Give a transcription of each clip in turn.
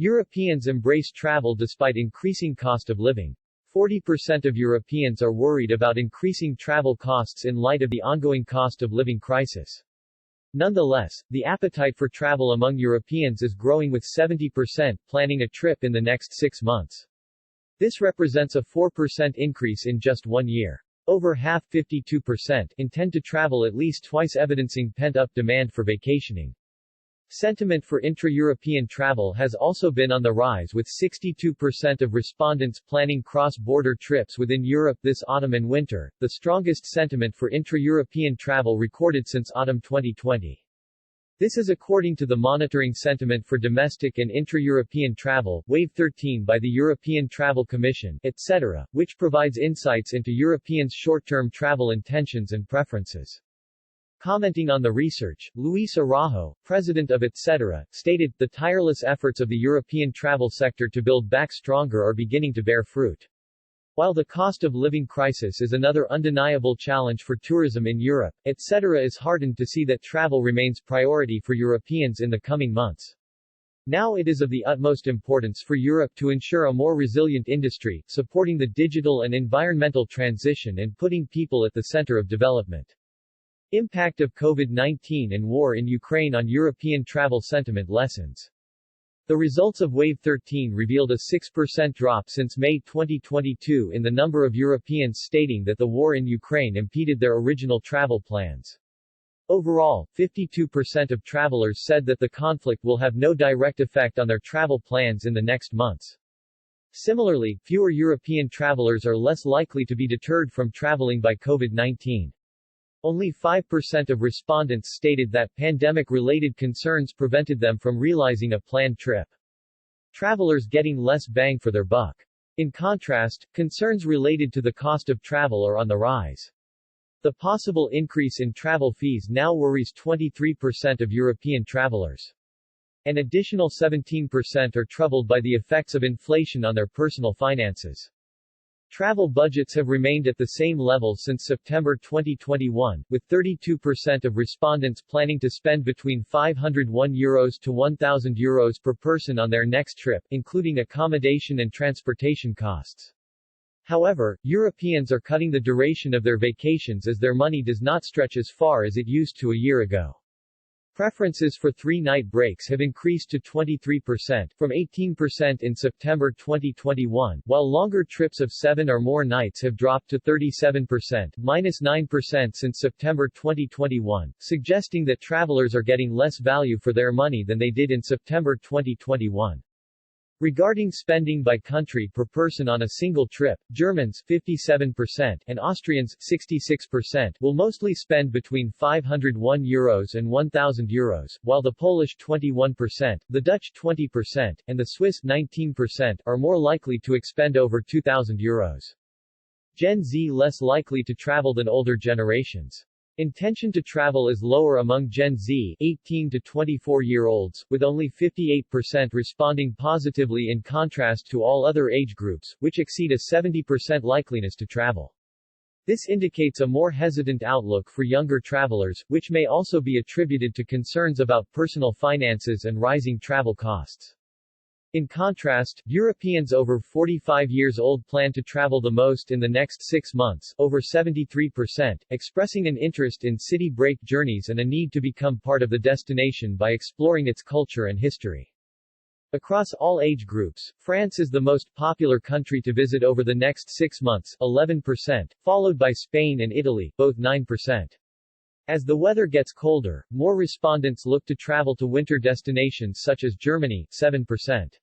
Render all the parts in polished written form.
Europeans embrace travel despite increasing cost of living. 40% of Europeans are worried about increasing travel costs in light of the ongoing cost of living crisis. Nonetheless, the appetite for travel among Europeans is growing, with 70% planning a trip in the next 6 months. This represents a 4% increase in just 1 year. Over half, 52%, intend to travel at least twice, evidencing pent-up demand for vacationing. Sentiment for intra-European travel has also been on the rise, with 62% of respondents planning cross-border trips within Europe this autumn and winter, the strongest sentiment for intra-European travel recorded since autumn 2020. This is according to the Monitoring Sentiment for Domestic and Intra-European Travel, Wave 13 by the European Travel Commission, etc., which provides insights into Europeans' short-term travel intentions and preferences. Commenting on the research, Luis Araujo, president of etc., stated, "The tireless efforts of the European travel sector to build back stronger are beginning to bear fruit." While the cost of living crisis is another undeniable challenge for tourism in Europe, etc. is heartened to see that travel remains priority for Europeans in the coming months. Now it is of the utmost importance for Europe to ensure a more resilient industry, supporting the digital and environmental transition and putting people at the center of development. Impact of COVID-19 and war in Ukraine on European travel sentiment lessons. The results of Wave 13 revealed a 6% drop since May 2022 in the number of Europeans stating that the war in Ukraine impeded their original travel plans. Overall, 52% of travelers said that the conflict will have no direct effect on their travel plans in the next months. Similarly, fewer European travelers are less likely to be deterred from traveling by COVID-19. Only 5% of respondents stated that pandemic-related concerns prevented them from realizing a planned trip. Travelers getting less bang for their buck. In contrast, concerns related to the cost of travel are on the rise. The possible increase in travel fees now worries 23% of European travelers. An additional 17% are troubled by the effects of inflation on their personal finances. Travel budgets have remained at the same level since September 2021, with 32% of respondents planning to spend between €501 to €1,000 per person on their next trip, including accommodation and transportation costs. However, Europeans are cutting the duration of their vacations as their money does not stretch as far as it used to a year ago. Preferences for 3-night breaks have increased to 23%, from 18% in September 2021, while longer trips of 7 or more nights have dropped to 37%, -9% since September 2021, suggesting that travelers are getting less value for their money than they did in September 2021. Regarding spending by country per person on a single trip, Germans 57% and Austrians 66% will mostly spend between €501 and €1,000, while the Polish 21%, the Dutch 20%, and the Swiss 19% are more likely to expend over €2,000. Gen Z less likely to travel than older generations. Intention to travel is lower among Gen Z 18 to 24-year-olds, with only 58% responding positively in contrast to all other age groups, which exceed a 70% likeliness to travel. This indicates a more hesitant outlook for younger travelers, which may also be attributed to concerns about personal finances and rising travel costs. In contrast, Europeans over 45 years old plan to travel the most in the next 6 months, over 73%, expressing an interest in city break journeys and a need to become part of the destination by exploring its culture and history. Across all age groups, France is the most popular country to visit over the next 6 months, 11%, followed by Spain and Italy, both 9%. As the weather gets colder, more respondents look to travel to winter destinations such as Germany, 7%.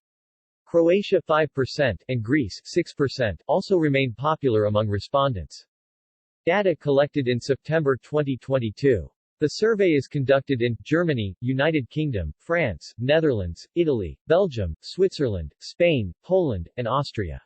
Croatia 5% and Greece 6% also remain popular among respondents. Data collected in September 2022. The survey is conducted in Germany, United Kingdom, France, Netherlands, Italy, Belgium, Switzerland, Spain, Poland, and Austria.